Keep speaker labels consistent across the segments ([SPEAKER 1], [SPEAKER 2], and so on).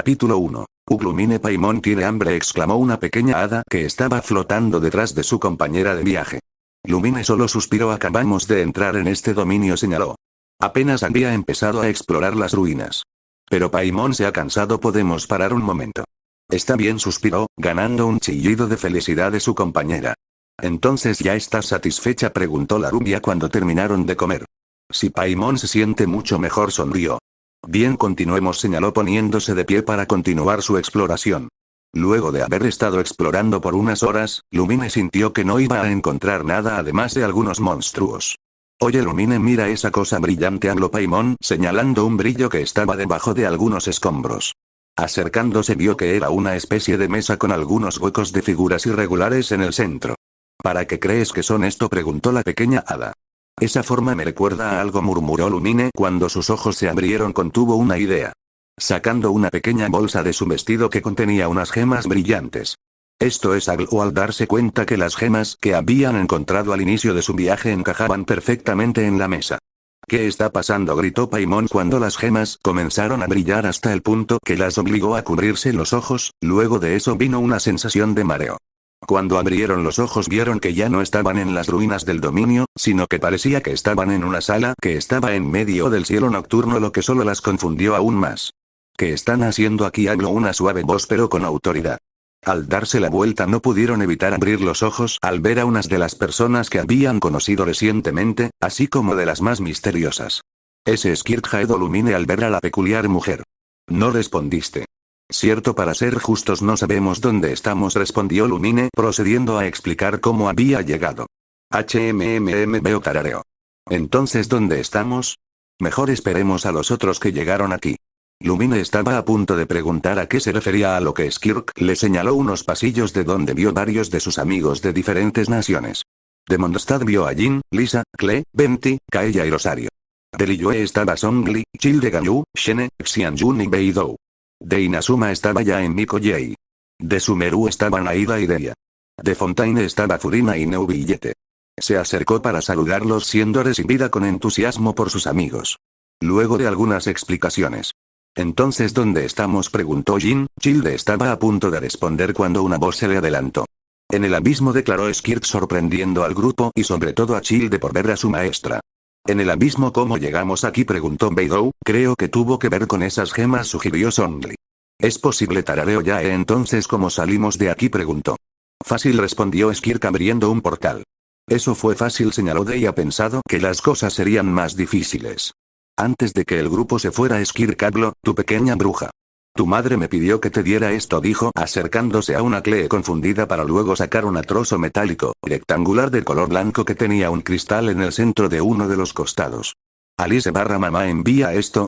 [SPEAKER 1] Capítulo 1. Lumine Paimon tiene hambre, exclamó una pequeña hada que estaba flotando detrás de su compañera de viaje. Lumine solo suspiró. Acabamos de entrar en este dominio, señaló. Apenas había empezado a explorar las ruinas. Pero Paimon se ha cansado, podemos parar un momento. Está bien, suspiró, ganando un chillido de felicidad de su compañera. ¿Entonces ya estás satisfecha?, preguntó la rubia cuando terminaron de comer. Si Paimon se siente mucho mejor, sonrió. Bien, continuemos, señaló poniéndose de pie para continuar su exploración. Luego de haber estado explorando por unas horas, Lumine sintió que no iba a encontrar nada además de algunos monstruos. Oye Lumine, mira esa cosa brillante, habló Paimon, señalando un brillo que estaba debajo de algunos escombros. Acercándose vio que era una especie de mesa con algunos huecos de figuras irregulares en el centro. ¿Para qué crees que son esto?, preguntó la pequeña hada. Esa forma me recuerda a algo, murmuró Lumine cuando sus ojos se abrieron. Contuvo una idea. Sacando una pequeña bolsa de su vestido que contenía unas gemas brillantes. Esto es algo. Al darse cuenta que las gemas que habían encontrado al inicio de su viaje encajaban perfectamente en la mesa. ¿Qué está pasando?, gritó Paimon cuando las gemas comenzaron a brillar hasta el punto que las obligó a cubrirse los ojos. Luego de eso vino una sensación de mareo. Cuando abrieron los ojos vieron que ya no estaban en las ruinas del dominio, sino que parecía que estaban en una sala que estaba en medio del cielo nocturno, lo que solo las confundió aún más. ¿Qué están haciendo aquí?, habló una suave voz pero con autoridad. Al darse la vuelta no pudieron evitar abrir los ojos al ver a unas de las personas que habían conocido recientemente, así como de las más misteriosas. Ese es Kirkhaed, o Lumine al ver a la peculiar mujer. No respondiste. Cierto, para ser justos no sabemos dónde estamos, respondió Lumine, procediendo a explicar cómo había llegado. Veo, tarareó. Entonces, ¿dónde estamos? Mejor esperemos a los otros que llegaron aquí. Lumine estaba a punto de preguntar a qué se refería, a lo que Skirk le señaló unos pasillos de donde vio varios de sus amigos de diferentes naciones. De Mondstadt vio a Jin, Lisa, Cle, Venti, Kaella y Rosario. De Liyue estaba Songli, Chil de Ganyu, Shene, Xianjun y Beidou. De Inazuma estaba ya en Mikoyei. De Sumeru estaban Aida y Deia. De Fontaine estaba Furina y Neubillete. Se acercó para saludarlos, siendo recibida con entusiasmo por sus amigos. Luego de algunas explicaciones. ¿Entonces dónde estamos?, preguntó Jin. Childe estaba a punto de responder cuando una voz se le adelantó. En el abismo, declaró Skirk, sorprendiendo al grupo y sobre todo a Childe por ver a su maestra. ¿En el abismo? ¿Cómo llegamos aquí?, preguntó Beidou. Creo que tuvo que ver con esas gemas, sugirió Songli. Es posible, tarareó Yae. Entonces ¿cómo salimos de aquí?, preguntó. Fácil, respondió Skirk abriendo un portal. Eso fue fácil, señaló Deia. Pensado que las cosas serían más difíciles. Antes de que el grupo se fuera, Skirk habló, tu pequeña bruja. Tu madre me pidió que te diera esto, dijo, acercándose a una Clee confundida para luego sacar un trozo metálico, rectangular de color blanco que tenía un cristal en el centro de uno de los costados. ¿Alice/mamá envía esto?,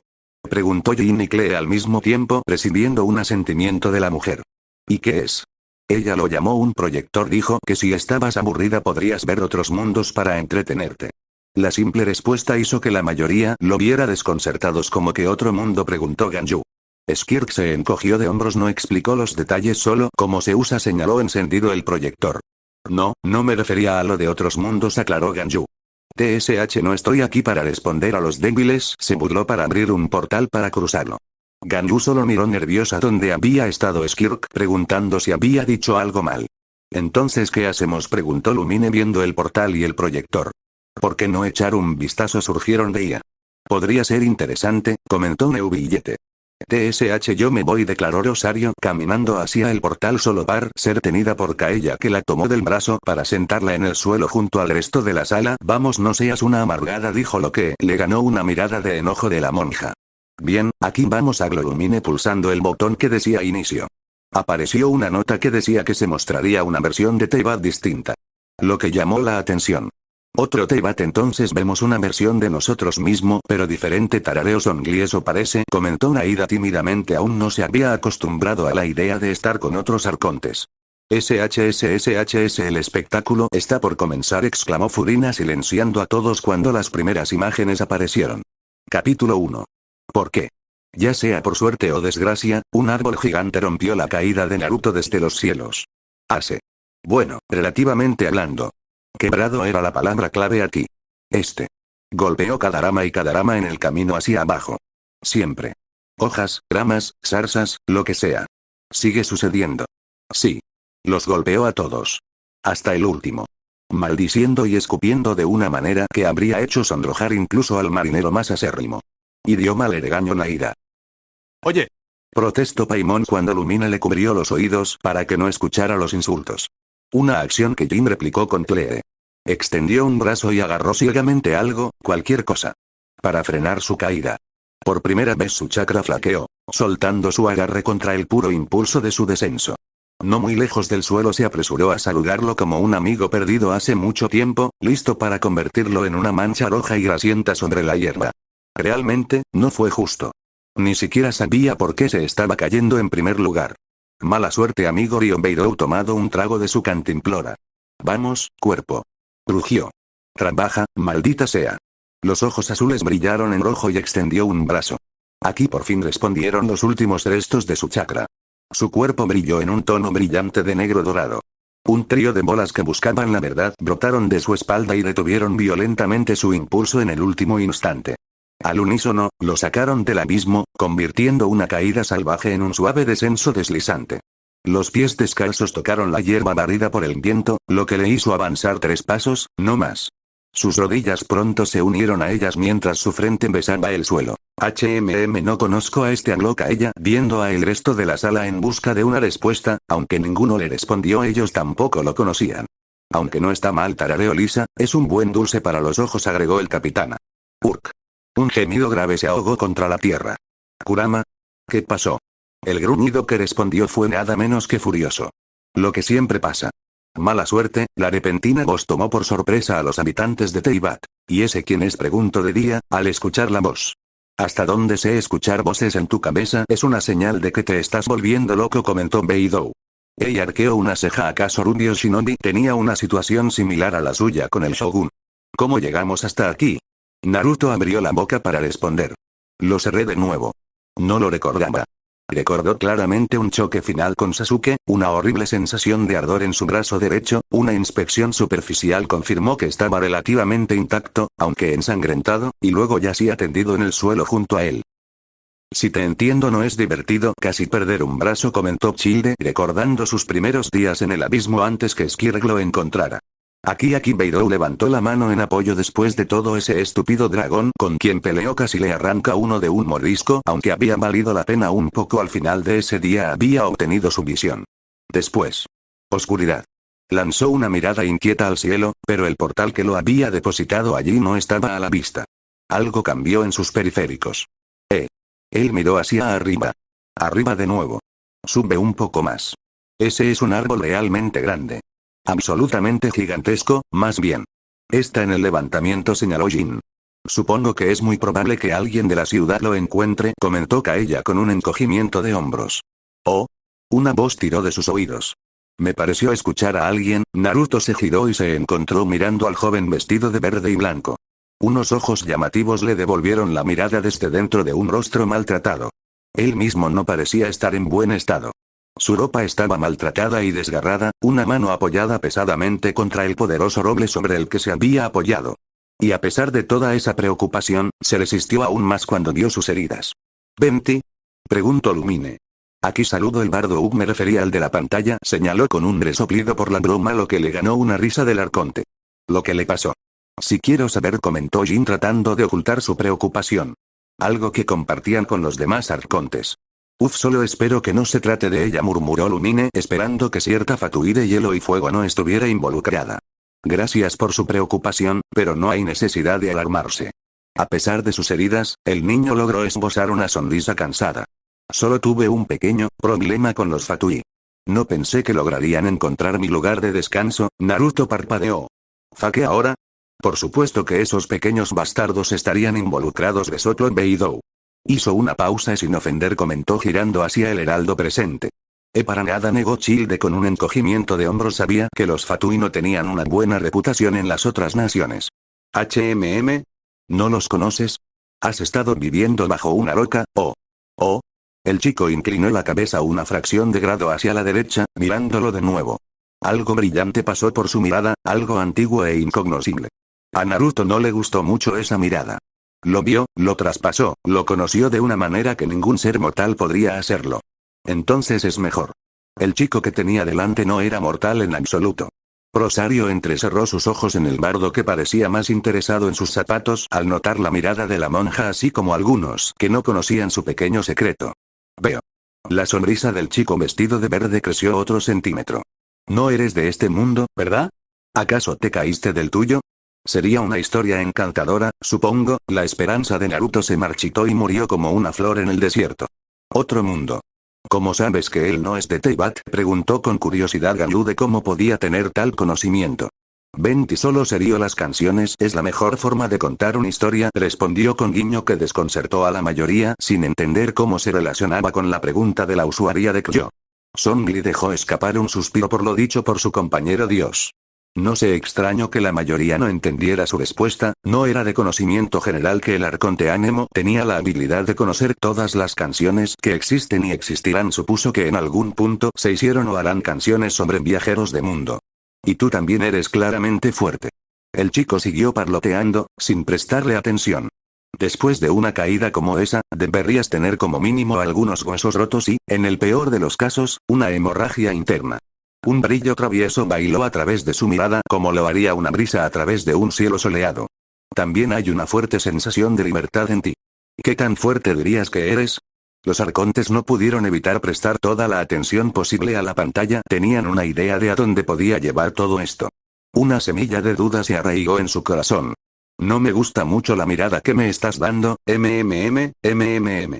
[SPEAKER 1] preguntó Jin y Clee al mismo tiempo, recibiendo un asentimiento de la mujer. ¿Y qué es? Ella lo llamó un proyector, dijo que si estabas aburrida podrías ver otros mundos para entretenerte. La simple respuesta hizo que la mayoría lo viera desconcertados. ¿Como que otro mundo?, preguntó Ganyu. Skirk se encogió de hombros, no explicó los detalles, solo cómo se usa, señaló encendido el proyector. No me refería a lo de otros mundos, aclaró Ganyu. TSH, no estoy aquí para responder a los débiles, se burló para abrir un portal para cruzarlo. Ganyu solo miró nerviosa donde había estado Skirk, preguntando si había dicho algo mal. Entonces ¿qué hacemos?, preguntó Lumine viendo el portal y el proyector. ¿Por qué no echar un vistazo?, surgieron de ella. Podría ser interesante, comentó Neubillete. TSH, yo me voy, declaró Rosario, caminando hacia el portal solo para ser tenida por Kaella, que la tomó del brazo para sentarla en el suelo junto al resto de la sala. Vamos, no seas una amargada, dijo, lo que le ganó una mirada de enojo de la monja. Bien, aquí vamos, habló Lumine pulsando el botón que decía inicio. Apareció una nota que decía que se mostraría una versión de Teyvat distinta. Lo que llamó la atención. Otro Teyvat, entonces vemos una versión de nosotros mismo, pero diferente, tarareó Songli. Eso parece, comentó Naida tímidamente, aún no se había acostumbrado a la idea de estar con otros arcontes. SHS, el espectáculo está por comenzar, exclamó Furina silenciando a todos cuando las primeras imágenes aparecieron. Capítulo 1. ¿Por qué? Ya sea por suerte o desgracia, un árbol gigante rompió la caída de Naruto desde los cielos. Bueno, relativamente hablando. Quebrado era la palabra clave aquí. Golpeó Kadarama y Kadarama en el camino hacia abajo. Siempre. Hojas, ramas, zarzas, lo que sea. Sigue sucediendo. Sí. Los golpeó a todos. Hasta el último. Maldiciendo y escupiendo de una manera que habría hecho sonrojar incluso al marinero más acérrimo. Idioma le regañó Naira.
[SPEAKER 2] Oye.
[SPEAKER 1] Protestó Paimon cuando Lumine le cubrió los oídos para que no escuchara los insultos. Una acción que Jin replicó con Clee. Extendió un brazo y agarró ciegamente algo, cualquier cosa. Para frenar su caída. Por primera vez su chakra flaqueó, soltando su agarre contra el puro impulso de su descenso. No muy lejos del suelo se apresuró a saludarlo como un amigo perdido hace mucho tiempo, listo para convertirlo en una mancha roja y grasienta sobre la hierba. Realmente, no fue justo. Ni siquiera sabía por qué se estaba cayendo en primer lugar. Mala suerte, amigo. Rionbeidou tomado un trago de su cantimplora. Vamos, cuerpo. Rugió. Trabaja, maldita sea. Los ojos azules brillaron en rojo y extendió un brazo. Aquí por fin respondieron los últimos restos de su chakra. Su cuerpo brilló en un tono brillante de negro dorado. Un trío de bolas que buscaban la verdad brotaron de su espalda y detuvieron violentamente su impulso en el último instante. Al unísono, lo sacaron del abismo, convirtiendo una caída salvaje en un suave descenso deslizante. Los pies descalzos tocaron la hierba barrida por el viento, lo que le hizo avanzar 3 pasos, no más. Sus rodillas pronto se unieron a ellas mientras su frente besaba el suelo. No conozco a este, habló ella, viendo a el resto de la sala en busca de una respuesta, aunque ninguno le respondió, ellos tampoco lo conocían. Aunque no está mal, tarareó Lisa, es un buen dulce para los ojos, agregó el capitán. Urk. Un gemido grave se ahogó contra la tierra. Kurama. ¿Qué pasó? El gruñido que respondió fue nada menos que furioso. Lo que siempre pasa. Mala suerte, la repentina voz tomó por sorpresa a los habitantes de Teyvat. ¿Y ese quién es?, preguntó de día, al escuchar la voz. Hasta donde sé escuchar voces en tu cabeza es una señal de que te estás volviendo loco, comentó Beidou. Ella arqueó una ceja. ¿Acaso Rubio Shinobi tenía una situación similar a la suya con el Shogun? ¿Cómo llegamos hasta aquí? Naruto abrió la boca para responder. Lo cerré de nuevo. No lo recordaba. Recordó claramente un choque final con Sasuke, una horrible sensación de ardor en su brazo derecho, una inspección superficial confirmó que estaba relativamente intacto, aunque ensangrentado, y luego yacía tendido en el suelo junto a él. Si te entiendo, no es divertido casi perder un brazo, comentó Childe, recordando sus primeros días en el abismo antes que Skirk lo encontrara. Aquí Beidou levantó la mano en apoyo. Después de todo, ese estúpido dragón con quien peleó casi le arranca uno de un mordisco, aunque había valido la pena un poco. Al final de ese día había obtenido su visión. Después. Oscuridad. Lanzó una mirada inquieta al cielo, pero el portal que lo había depositado allí no estaba a la vista. Algo cambió en sus periféricos. Él miró hacia arriba. Arriba de nuevo. Sube un poco más. Ese es un árbol realmente grande. Absolutamente gigantesco, más bien. Está en el levantamiento, señaló Jin. Supongo que es muy probable que alguien de la ciudad lo encuentre, comentó Kaeya con un encogimiento de hombros. Oh. Una voz tiró de sus oídos. Me pareció escuchar a alguien. Naruto se giró y se encontró mirando al joven vestido de verde y blanco. Unos ojos llamativos le devolvieron la mirada desde dentro de un rostro maltratado. Él mismo no parecía estar en buen estado. Su ropa estaba maltratada y desgarrada, una mano apoyada pesadamente contra el poderoso roble sobre el que se había apoyado. Y a pesar de toda esa preocupación, se resistió aún más cuando vio sus heridas. ¿Venti? Preguntó Lumine. Aquí saludo el bardo Ug, me refería al de la pantalla, señaló con un resoplido por la broma, lo que le ganó una risa del arconte. Lo que le pasó. Si quiero saber, comentó Jin tratando de ocultar su preocupación. Algo que compartían con los demás arcontes. Solo espero que no se trate de ella, murmuró Lumine, esperando que cierta Fatui de hielo y fuego no estuviera involucrada. Gracias por su preocupación, pero no hay necesidad de alarmarse. A pesar de sus heridas, el niño logró esbozar una sonrisa cansada. Solo tuve un pequeño problema con los Fatui. No pensé que lograrían encontrar mi lugar de descanso. Naruto parpadeó. ¿Fa qué ahora? Por supuesto que esos pequeños bastardos estarían involucrados, resopló Beidou. Hizo una pausa y sin ofender comentó girando hacia el heraldo presente. Para nada, negó Childe con un encogimiento de hombros. Sabía que los Fatui no tenían una buena reputación en las otras naciones. ¿No los conoces? ¿Has estado viviendo bajo una roca? Oh. El chico inclinó la cabeza una fracción de grado hacia la derecha, mirándolo de nuevo. Algo brillante pasó por su mirada, algo antiguo e incognoscible. A Naruto no le gustó mucho esa mirada. Lo vio, lo traspasó, lo conoció de una manera que ningún ser mortal podría hacerlo. Entonces es mejor. El chico que tenía delante no era mortal en absoluto. Rosario entrecerró sus ojos en el bardo, que parecía más interesado en sus zapatos al notar la mirada de la monja, así como algunos que no conocían su pequeño secreto. Veo. La sonrisa del chico vestido de verde creció otro centímetro. No eres de este mundo, ¿verdad? ¿Acaso te caíste del tuyo? Sería una historia encantadora, supongo. La esperanza de Naruto se marchitó y murió como una flor en el desierto. Otro mundo. ¿Cómo sabes que él no es de Teyvat?, preguntó con curiosidad Galu de cómo podía tener tal conocimiento. Venti solo serió las canciones, es la mejor forma de contar una historia, respondió con guiño que desconcertó a la mayoría, sin entender cómo se relacionaba con la pregunta de la usuaria de Kyo. Songli dejó escapar un suspiro por lo dicho por su compañero Dios. No se extrañó que la mayoría no entendiera su respuesta, no era de conocimiento general que el arconte Anemo tenía la habilidad de conocer todas las canciones que existen y existirán. Supuso que en algún punto se hicieron o harán canciones sobre viajeros de mundo. Y tú también eres claramente fuerte. El chico siguió parloteando, sin prestarle atención. Después de una caída como esa, deberías tener como mínimo algunos huesos rotos y, en el peor de los casos, una hemorragia interna. Un brillo travieso bailó a través de su mirada, como lo haría una brisa a través de un cielo soleado. También hay una fuerte sensación de libertad en ti. ¿Qué tan fuerte dirías que eres? Los arcontes no pudieron evitar prestar toda la atención posible a la pantalla, tenían una idea de a dónde podía llevar todo esto. Una semilla de duda se arraigó en su corazón. No me gusta mucho la mirada que me estás dando, mmm.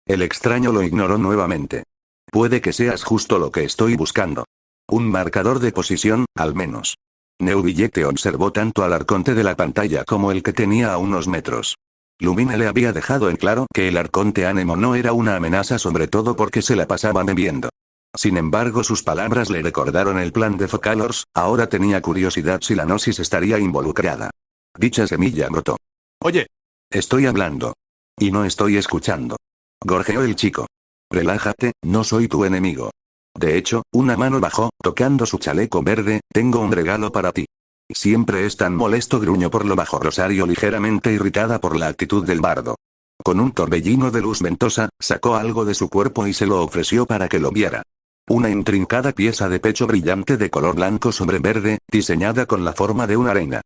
[SPEAKER 1] El extraño lo ignoró nuevamente. Puede que seas justo lo que estoy buscando. Un marcador de posición, al menos. Neubillete observó tanto al arconte de la pantalla como el que tenía a unos metros. Lumine le había dejado en claro que el arconte Anemo no era una amenaza, sobre todo porque se la pasaba bebiendo. Sin embargo, sus palabras le recordaron el plan de Focalors. Ahora tenía curiosidad si la Gnosis estaría involucrada. Dicha semilla brotó. Oye. Estoy hablando. Y no estoy escuchando. Gorjeó el chico. Relájate, no soy tu enemigo. De hecho, una mano bajó, tocando su chaleco verde. Tengo un regalo para ti. Siempre es tan molesto, gruñó por lo bajo Rosario, ligeramente irritada por la actitud del bardo. Con un torbellino de luz ventosa, sacó algo de su cuerpo y se lo ofreció para que lo viera. Una intrincada pieza de pecho brillante de color blanco sobre verde, diseñada con la forma de una reina.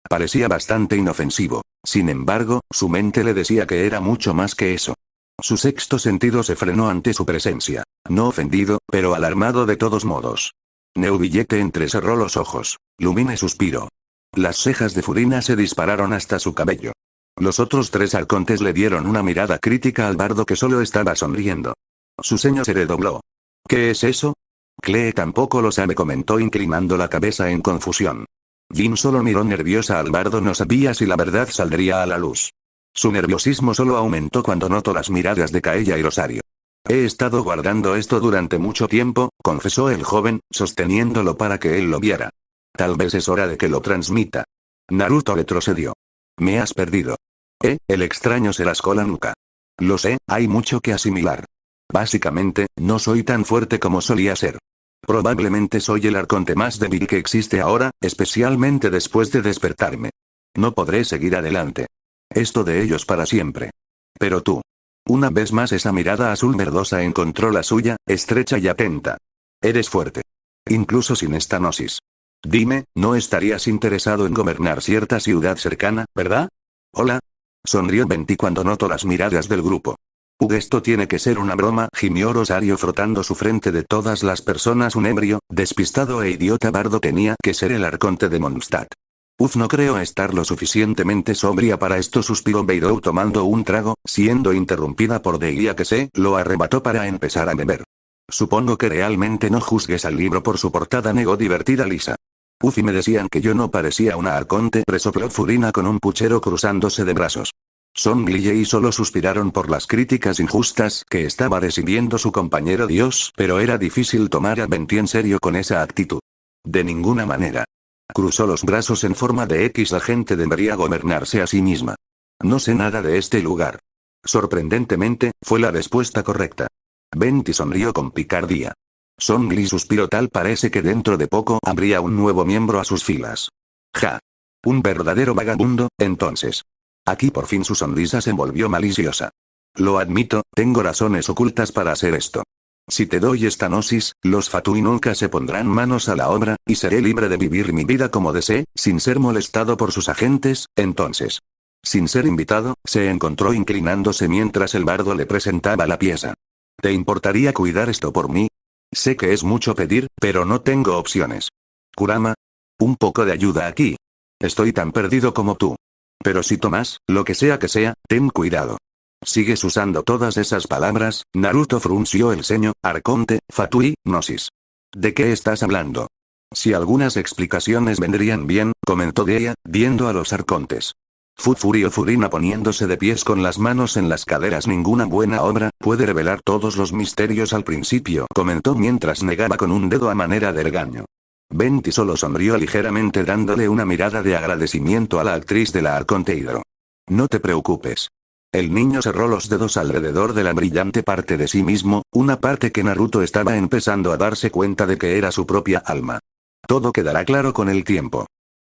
[SPEAKER 1] Parecía bastante inofensivo. Sin embargo, su mente le decía que era mucho más que eso. Su sexto sentido se frenó ante su presencia. No ofendido, pero alarmado de todos modos. Neubillete entrecerró los ojos. Lumine suspiró. Las cejas de Furina se dispararon hasta su cabello. Los otros tres arcontes le dieron una mirada crítica al bardo, que solo estaba sonriendo. Su ceño se redobló. ¿Qué es eso? Clee tampoco lo sabe, comentó inclinando la cabeza en confusión. Jin solo miró nerviosa al bardo, no sabía si la verdad saldría a la luz. Su nerviosismo solo aumentó cuando notó las miradas de Kaella y Rosario. He estado guardando esto durante mucho tiempo, confesó el joven, sosteniéndolo para que él lo viera. Tal vez es hora de que lo transmita. Naruto retrocedió. Me has perdido. El extraño se rascó la nuca. Lo sé, hay mucho que asimilar. Básicamente, no soy tan fuerte como solía ser. Probablemente soy el arconte más débil que existe ahora, especialmente después de despertarme. No podré seguir adelante. Esto de ellos para siempre. Pero tú. Una vez más esa mirada azul verdosa encontró la suya, estrecha y atenta. Eres fuerte. Incluso sin esta gnosis. Dime, ¿no estarías interesado en gobernar cierta ciudad cercana, verdad? Hola. Sonrió Venti cuando notó las miradas del grupo. Esto tiene que ser una broma, gimió Rosario frotando su frente. De todas las personas, un ebrio, despistado e idiota bardo tenía que ser el arconte de Mondstadt. No creo estar lo suficientemente sobria para esto, suspiró Beidou tomando un trago, siendo interrumpida por Delia, que se lo arrebató para empezar a beber. Supongo que realmente no juzgues al libro por su portada, negó divertida Lisa. Y me decían que yo no parecía una arconte, resopló Furina con un puchero cruzándose de brazos. Songli y solo suspiraron por las críticas injustas que estaba recibiendo su compañero Dios, pero era difícil tomar a Venti en serio con esa actitud. De ninguna manera. Cruzó los brazos en forma de X. La gente debería gobernarse a sí misma. No sé nada de este lugar. Sorprendentemente, fue la respuesta correcta. Venti sonrió con picardía. Songli suspiró, tal parece que dentro de poco habría un nuevo miembro a sus filas. Ja. Un verdadero vagabundo, entonces. Aquí por fin su sonrisa se volvió maliciosa. Lo admito, tengo razones ocultas para hacer esto. Si te doy esta gnosis, los Fatui nunca se pondrán manos a la obra, y seré libre de vivir mi vida como desee, sin ser molestado por sus agentes, entonces. Sin ser invitado, se encontró inclinándose mientras el bardo le presentaba la pieza. ¿Te importaría cuidar esto por mí? Sé que es mucho pedir, pero no tengo opciones. Kurama. Un poco de ayuda aquí. Estoy tan perdido como tú. Pero si tomas, lo que sea, ten cuidado. ¿Sigues usando todas esas palabras? Naruto frunció el ceño. Arconte, Fatui, Gnosis. ¿De qué estás hablando? Si algunas explicaciones vendrían bien, comentó Deia, viendo a los arcontes. Furio Furina poniéndose de pies con las manos en las caderas. Ninguna buena obra puede revelar todos los misterios al principio, comentó mientras negaba con un dedo a manera de regaño. Venti solo sonrió ligeramente dándole una mirada de agradecimiento a la actriz de la Arconte Hidro. No te preocupes. El niño cerró los dedos alrededor de la brillante parte de sí mismo, una parte que Naruto estaba empezando a darse cuenta de que era su propia alma. Todo quedará claro con el tiempo.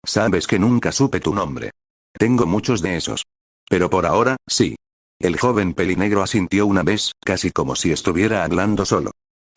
[SPEAKER 1] Sabes que nunca supe tu nombre. Tengo muchos de esos. Pero por ahora, sí. El joven pelinegro asintió una vez, casi como si estuviera hablando solo.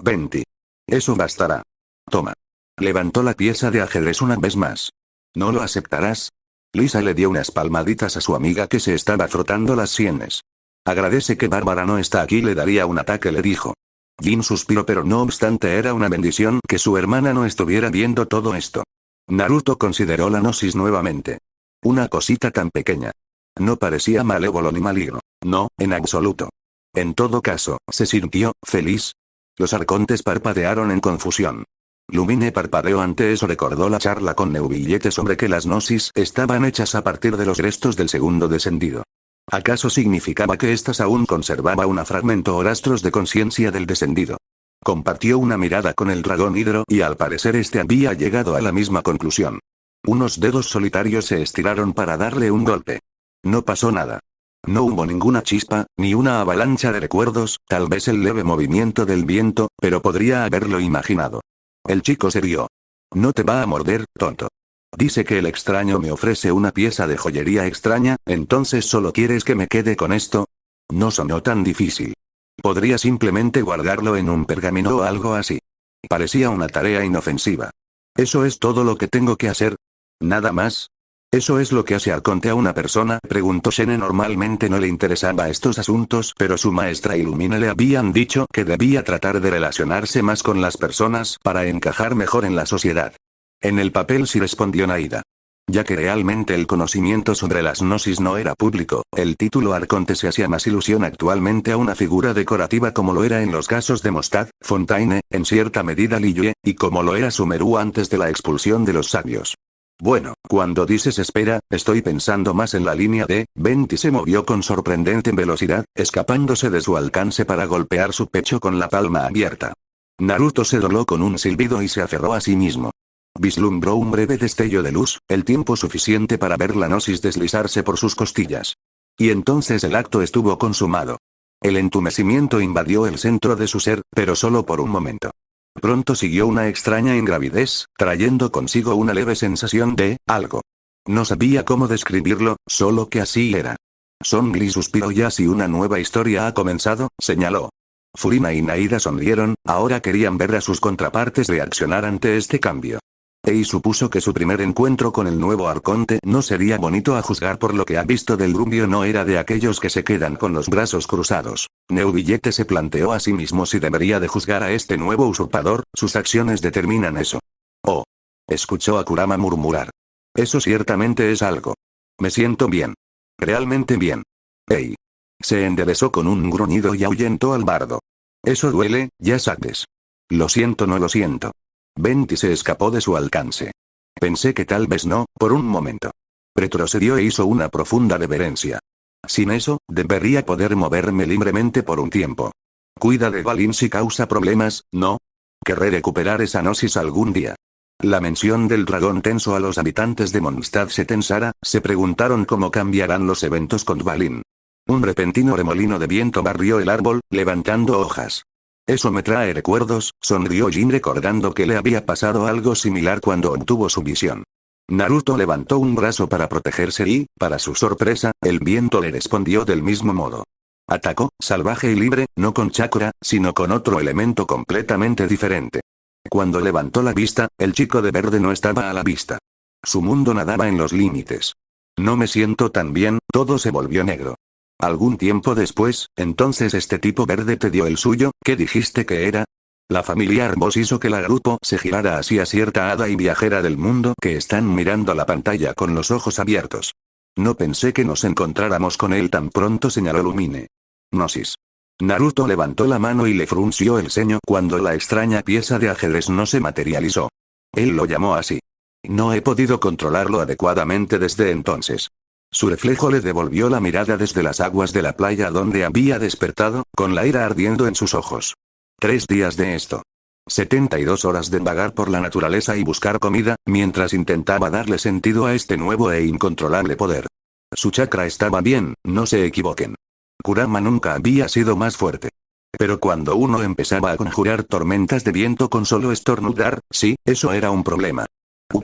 [SPEAKER 1] Venti. Eso bastará. Toma. Levantó la pieza de ajedrez una vez más. ¿No lo aceptarás? Lisa le dio unas palmaditas a su amiga que se estaba frotando las sienes. Agradece que Bárbara no está aquí, le daría un ataque, le dijo. Jin suspiró, pero no obstante era una bendición que su hermana no estuviera viendo todo esto. Naruto consideró la gnosis nuevamente. Una cosita tan pequeña. No parecía malévolo ni maligno. No, en absoluto. En todo caso, se sintió feliz. Los arcontes parpadearon en confusión. Lumine parpadeó ante eso, recordó la charla con Neubillete sobre que las gnosis estaban hechas a partir de los restos del segundo descendido. ¿Acaso significaba que éstas aún conservaba un fragmento o rastros de conciencia del descendido? Compartió una mirada con el dragón Hidro y al parecer este había llegado a la misma conclusión. Unos dedos solitarios se estiraron para darle un golpe. No pasó nada. No hubo ninguna chispa, ni una avalancha de recuerdos, tal vez el leve movimiento del viento, pero podría haberlo imaginado. El chico se rió. No te va a morder, tonto. Dice que el extraño me ofrece una pieza de joyería extraña, entonces solo quieres que me quede con esto. No sonó tan difícil. Podría simplemente guardarlo en un pergamino o algo así. Parecía una tarea inofensiva. ¿Eso es todo lo que tengo que hacer? ¿Nada más? ¿Eso es lo que hace Arconte a una persona?, preguntó Shene. Normalmente no le interesaba estos asuntos, pero su maestra y Lumine le habían dicho que debía tratar de relacionarse más con las personas para encajar mejor en la sociedad. En el papel sí, respondió Naida. Ya que realmente el conocimiento sobre las gnosis no era público, el título Arconte se hacía más ilusión actualmente a una figura decorativa como lo era en los casos de Mostad, Fontaine, en cierta medida Liyue, y como lo era Sumeru antes de la expulsión de los sabios. Bueno, cuando dices espera, estoy pensando más en la línea de. Venti se movió con sorprendente velocidad, escapándose de su alcance para golpear su pecho con la palma abierta. Naruto se dobló con un silbido y se aferró a sí mismo. Vislumbró un breve destello de luz, el tiempo suficiente para ver la gnosis deslizarse por sus costillas. Y entonces el acto estuvo consumado. El entumecimiento invadió el centro de su ser, pero solo por un momento. Pronto siguió una extraña ingravidez, trayendo consigo una leve sensación de algo. No sabía cómo describirlo, solo que así era. Son Gris suspiró. Ya si una nueva historia ha comenzado, señaló. Furina y Naida sonrieron, ahora querían ver a sus contrapartes reaccionar ante este cambio. Ei supuso que su primer encuentro con el nuevo arconte no sería bonito a juzgar por lo que ha visto del rubio. No era de aquellos que se quedan con los brazos cruzados. Neubillete se planteó a sí mismo si debería de juzgar a este nuevo usurpador, sus acciones determinan eso. Oh. Escuchó a Kurama murmurar. Eso ciertamente es algo. Me siento bien. Realmente bien. Ei. Se enderezó con un gruñido y ahuyentó al bardo. Eso duele, ya sabes. Lo siento, no lo siento. Venti se escapó de su alcance. Pensé que tal vez no, por un momento. Retrocedió e hizo una profunda reverencia. Sin eso, debería poder moverme libremente por un tiempo. Cuida de Balin si causa problemas, ¿no? Querré recuperar esa gnosis algún día. La mención del dragón tensó a los habitantes de Mondstadt. Se tensara, se preguntaron cómo cambiarán los eventos con Balin. Un repentino remolino de viento barrió el árbol, levantando hojas. Eso me trae recuerdos, sonrió Jin recordando que le había pasado algo similar cuando obtuvo su visión. Naruto levantó un brazo para protegerse y, para su sorpresa, el viento le respondió del mismo modo. Atacó, salvaje y libre, no con chakra, sino con otro elemento completamente diferente. Cuando levantó la vista, el chico de verde no estaba a la vista. Su mundo nadaba en los límites. No me siento tan bien, todo se volvió negro. Algún tiempo después, entonces este tipo verde te dio el suyo, ¿qué dijiste que era? La familiar voz hizo que el grupo se girara hacia cierta hada y viajera del mundo que están mirando la pantalla con los ojos abiertos. No pensé que nos encontráramos con él tan pronto, señaló Lumine. Gnosis. Naruto levantó la mano y le frunció el ceño cuando la extraña pieza de ajedrez no se materializó. Él lo llamó así. No he podido controlarlo adecuadamente desde entonces. Su reflejo le devolvió la mirada desde las aguas de la playa donde había despertado, con la ira ardiendo en sus ojos. 3 días de esto. 72 horas de vagar por la naturaleza y buscar comida, mientras intentaba darle sentido a este nuevo e incontrolable poder. Su chakra estaba bien, no se equivoquen. Kurama nunca había sido más fuerte. Pero cuando uno empezaba a conjurar tormentas de viento con solo estornudar, sí, eso era un problema.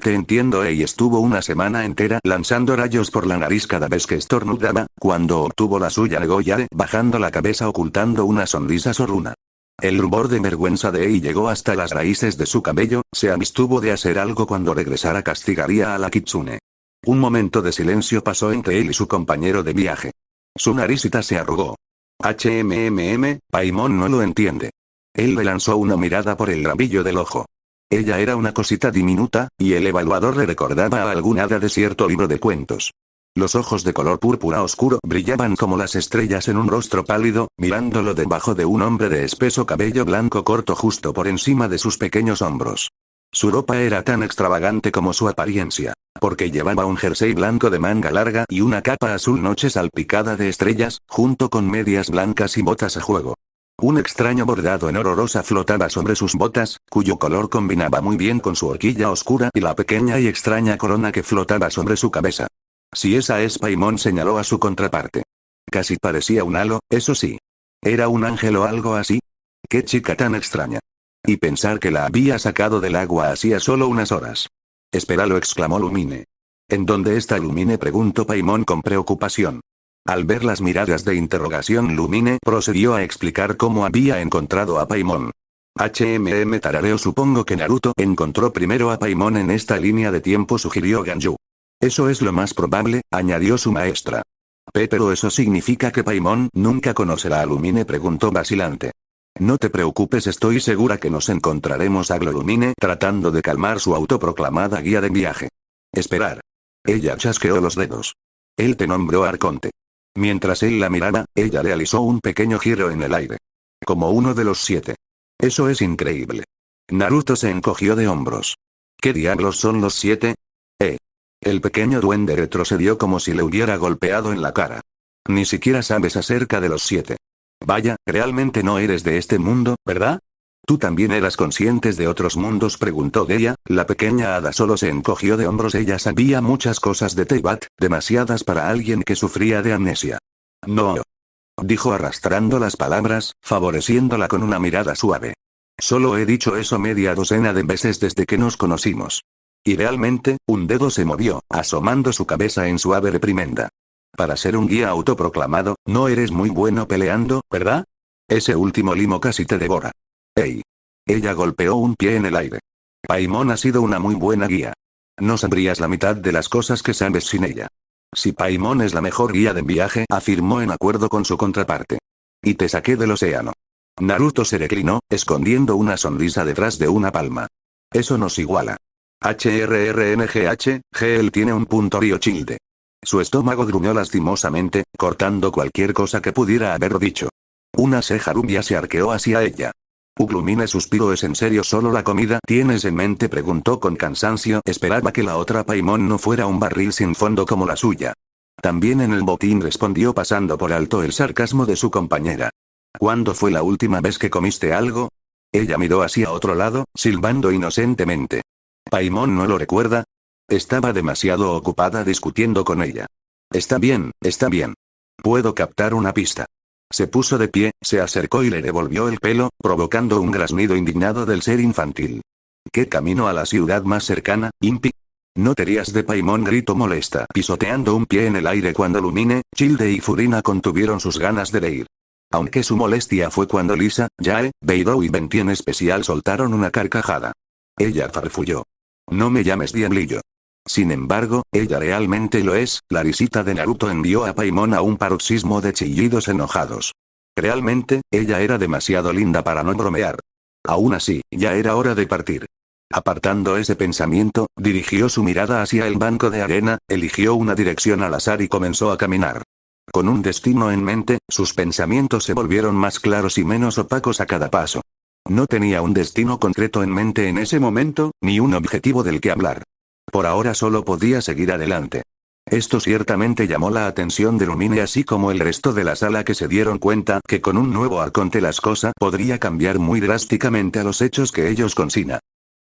[SPEAKER 1] Te entiendo. Ei estuvo una semana entera lanzando rayos por la nariz cada vez que estornudaba, cuando obtuvo la suya negó Yare, bajando la cabeza ocultando una sonrisa sorruna. El rubor de vergüenza de Ei llegó hasta las raíces de su cabello, se abstuvo de hacer algo cuando regresara castigaría a la Kitsune. Un momento de silencio pasó entre él y su compañero de viaje. Su naricita se arrugó. Paimon no lo entiende. Él le lanzó una mirada por el rabillo del ojo. Ella era una cosita diminuta, y el evaluador le recordaba a algún hada de cierto libro de cuentos. Los ojos de color púrpura oscuro brillaban como las estrellas en un rostro pálido, mirándolo debajo de un hombre de espeso cabello blanco corto justo por encima de sus pequeños hombros. Su ropa era tan extravagante como su apariencia, porque llevaba un jersey blanco de manga larga y una capa azul noche salpicada de estrellas, junto con medias blancas y botas a juego. Un extraño bordado en oro rosa flotaba sobre sus botas, cuyo color combinaba muy bien con su horquilla oscura y la pequeña y extraña corona que flotaba sobre su cabeza. Si esa es Paimon, señaló a su contraparte. Casi parecía un halo, eso sí. ¿Era un ángel o algo así? ¡Qué chica tan extraña! Y pensar que la había sacado del agua hacía solo unas horas. Espéralo, exclamó Lumine. ¿En dónde está Lumine?, preguntó Paimon con preocupación. Al ver las miradas de interrogación, Lumine procedió a explicar cómo había encontrado a Paimon. Tarareo, supongo que Naruto encontró primero a Paimon en esta línea de tiempo, sugirió Ganyu. Eso es lo más probable, añadió su maestra. Pero eso significa que Paimon nunca conocerá a Lumine, preguntó vacilante. No te preocupes, estoy segura que nos encontraremos, habló Lumine tratando de calmar su autoproclamada guía de viaje. Esperar. Ella chasqueó los dedos. Él te nombró arconte. Mientras él la miraba, ella realizó un pequeño giro en el aire. Como uno de los 7. Eso es increíble. Naruto se encogió de hombros. ¿Qué diablos son los 7? El pequeño duende retrocedió como si le hubiera golpeado en la cara. Ni siquiera sabes acerca de los 7. Vaya, realmente no eres de este mundo, ¿verdad? ¿Tú también eras conscientes de otros mundos?, preguntó Deia. La pequeña hada solo se encogió de hombros. Ella sabía muchas cosas de Teyvat, demasiadas para alguien que sufría de amnesia. No. Dijo arrastrando las palabras, favoreciéndola con una mirada suave. Solo he dicho eso media docena de veces desde que nos conocimos. Y realmente, un dedo se movió, asomando su cabeza en suave reprimenda. Para ser un guía autoproclamado, no eres muy bueno peleando, ¿verdad? Ese último limo casi te devora. ¡Ey! Ella golpeó un pie en el aire. Paimon ha sido una muy buena guía. No sabrías la mitad de las cosas que sabes sin ella. Si Paimon es la mejor guía de viaje, afirmó en acuerdo con su contraparte. Y te saqué del océano. Naruto se reclinó, escondiendo una sonrisa detrás de una palma. Eso nos iguala. Él tiene un punto, río Childe. Su estómago gruñó lastimosamente, cortando cualquier cosa que pudiera haber dicho. Una ceja rubia se arqueó hacia ella. Lumine suspiró. ¿Es en serio solo la comida tienes en mente?, preguntó con cansancio. Esperaba que la otra Paimon no fuera un barril sin fondo como la suya. También en el botín, respondió pasando por alto el sarcasmo de su compañera. ¿Cuándo fue la última vez que comiste algo? Ella miró hacia otro lado, silbando inocentemente. ¿Paimon no lo recuerda? Estaba demasiado ocupada discutiendo con ella. Está bien, está bien. Puedo captar una pista. Se puso de pie, se acercó y le revolvió el pelo, provocando un graznido indignado del ser infantil. ¿Qué camino a la ciudad más cercana, Impi? Noterias de Paimon gritó molesta, pisoteando un pie en el aire cuando Lumine, Childe y Furina contuvieron sus ganas de reír. Aunque su molestia fue cuando Lisa, Yae, Beidou y Venti en especial soltaron una carcajada. Ella farfulló. No me llames diablillo. Sin embargo, ella realmente lo es. La risita de Naruto envió a Paimon a un paroxismo de chillidos enojados. Realmente, ella era demasiado linda para no bromear. Aún así, ya era hora de partir. Apartando ese pensamiento, dirigió su mirada hacia el banco de arena, eligió una dirección al azar y comenzó a caminar. Con un destino en mente, sus pensamientos se volvieron más claros y menos opacos a cada paso. No tenía un destino concreto en mente en ese momento, ni un objetivo del que hablar. Por ahora solo podía seguir adelante. Esto ciertamente llamó la atención de Lumine así como el resto de la sala que se dieron cuenta que con un nuevo arconte las cosas podría cambiar muy drásticamente a los hechos que ellos consigna.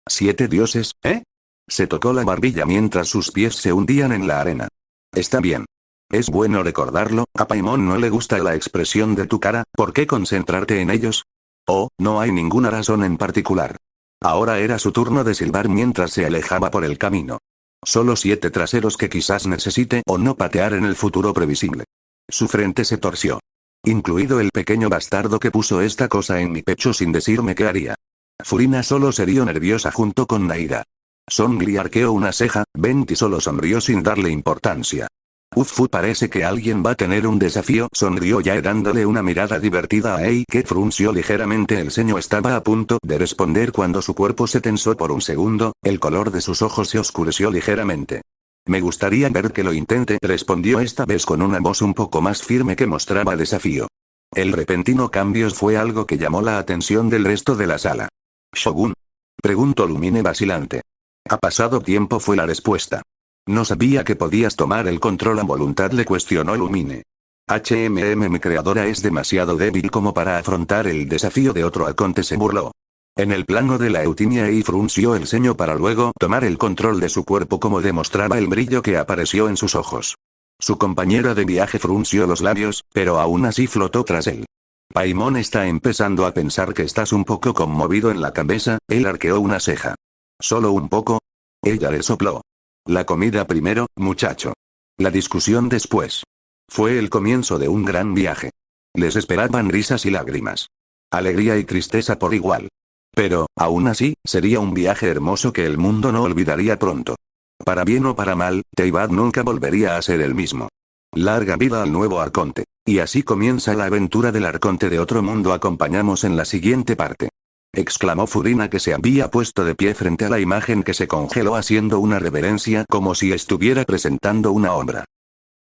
[SPEAKER 1] ¿7 dioses, eh? Se tocó la barbilla mientras sus pies se hundían en la arena. Está bien. Es bueno recordarlo, a Paimon no le gusta la expresión de tu cara, ¿por qué concentrarte en ellos? Oh, no hay ninguna razón en particular. Ahora era su turno de silbar mientras se alejaba por el camino. Solo 7 traseros que quizás necesite o no patear en el futuro previsible. Su frente se torció. Incluido el pequeño bastardo que puso esta cosa en mi pecho sin decirme qué haría. Furina solo se rió nerviosa junto con Naira. Songli arqueó una ceja, Venti solo sonrió sin darle importancia. Uf, parece que alguien va a tener un desafío, sonrió Yae dándole una mirada divertida a Ei que frunció ligeramente el ceño. Estaba a punto de responder cuando su cuerpo se tensó por un segundo, el color de sus ojos se oscureció ligeramente. Me gustaría ver que lo intente, respondió esta vez con una voz un poco más firme que mostraba desafío. El repentino cambio fue algo que llamó la atención del resto de la sala. ¿Shogun? Preguntó Lumine vacilante. Ha pasado tiempo, fue la respuesta. No sabía que podías tomar el control a voluntad, le cuestionó Lumine. Mi creadora es demasiado débil como para afrontar el desafío de otro arconte, se burló. En el plano de la Eutimia y frunció el ceño para luego tomar el control de su cuerpo como demostraba el brillo que apareció en sus ojos. Su compañera de viaje frunció los labios, pero aún así flotó tras él. Paimon está empezando a pensar que estás un poco conmovido en la cabeza, él arqueó una ceja. ¿Solo un poco? Ella le sopló. La comida primero, muchacho. La discusión después. Fue el comienzo de un gran viaje. Les esperaban risas y lágrimas. Alegría y tristeza por igual. Pero, aún así, sería un viaje hermoso que el mundo no olvidaría pronto. Para bien o para mal, Teyvat nunca volvería a ser el mismo. Larga vida al nuevo arconte. Y así comienza la aventura del arconte de otro mundo. Acompañamos en la siguiente parte. Exclamó Furina, que se había puesto de pie frente a la imagen que se congeló haciendo una reverencia como si estuviera presentando una obra.